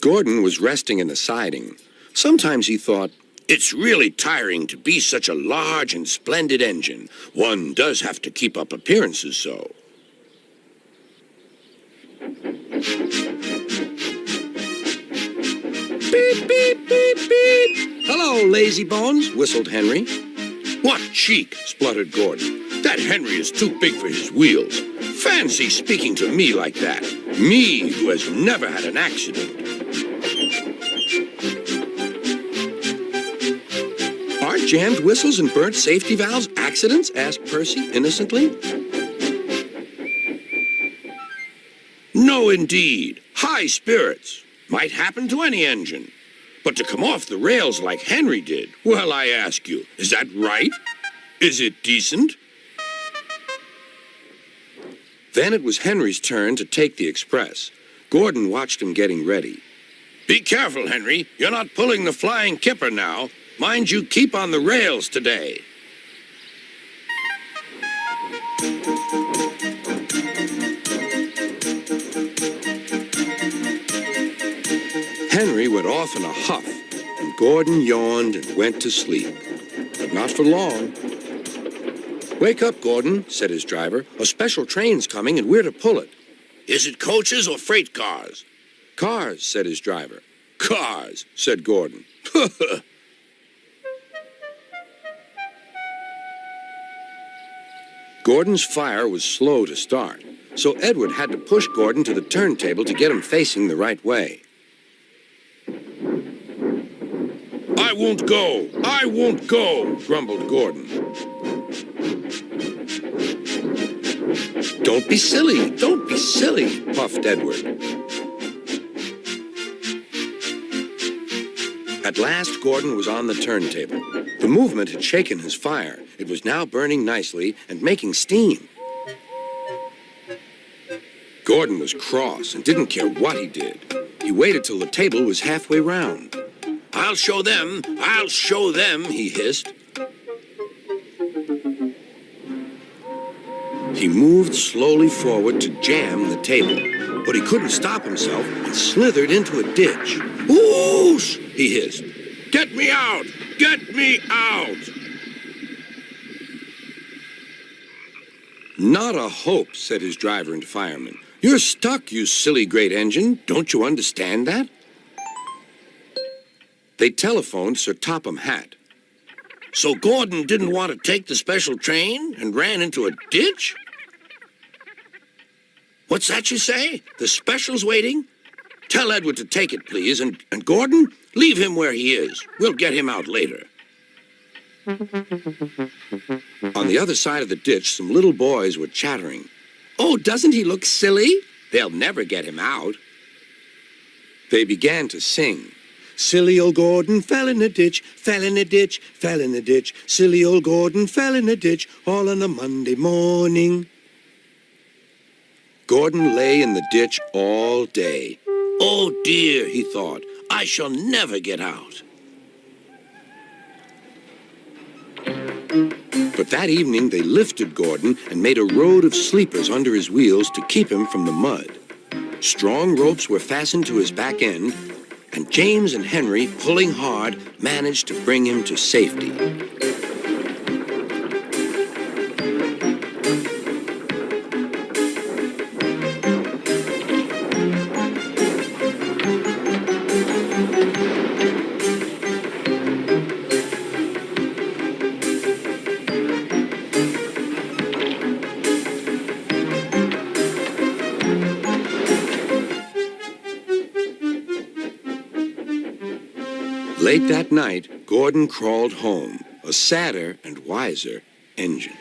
Gordon was resting in the siding. Sometimes he thought, it's really tiring to be such a large and splendid engine. One does have to keep up appearances so. Beep, beep, beep, beep. Hello, lazy bones, whistled Henry. What cheek, spluttered Gordon. That Henry is too big for his wheels. Fancy speaking to me like that. Me, who has never had an accident. Are jammed whistles and burnt safety valves accidents? Asked Percy innocently. No, indeed. High spirits. Might happen to any engine. But to come off the rails like Henry did, well, I ask you, is that right? Is it decent? Then it was Henry's turn to take the express. Gordon watched him getting ready. Be careful, Henry. You're not pulling the flying kipper now. Mind you keep on the rails today. Henry went off in a huff, and Gordon yawned and went to sleep. But not for long. Wake up, Gordon, said his driver. A special train's coming, and we're to pull it. Is it coaches or freight cars? Cars, said his driver. Cars, said Gordon. Gordon's fire was slow to start, so Edward had to push Gordon to the turntable to get him facing the right way. I won't go! I won't go! Grumbled Gordon. Don't be silly! Don't be silly! Puffed Edward. At last, Gordon was on the turntable. The movement had shaken his fire. It was now burning nicely and making steam. Gordon was cross and didn't care what he did. He waited till the table was halfway round. I'll show them, he hissed. He moved slowly forward to jam the table, but he couldn't stop himself and slithered into a ditch. Whoosh! He hissed. Get me out! Get me out! Not a hope, said his driver and fireman. You're stuck, you silly great engine. Don't you understand that? They telephoned Sir Topham Hatt. So Gordon didn't want to take the special train and ran into a ditch? What's that you say? The special's waiting? Tell Edward to take it, please, and Gordon, leave him where he is. We'll get him out later. On the other side of the ditch, some little boys were chattering. Oh, doesn't he look silly? They'll never get him out. They began to sing. Silly old Gordon fell in a ditch, fell in a ditch, fell in a ditch. Silly old Gordon fell in a ditch, all on a Monday morning. Gordon lay in the ditch all day. Oh dear, he thought, I shall never get out. But that evening they lifted Gordon and made a road of sleepers under his wheels to keep him from the mud. Strong ropes were fastened to his back end, and James and Henry, pulling hard, managed to bring him to safety. Late that night, Gordon crawled home, a sadder and wiser engine.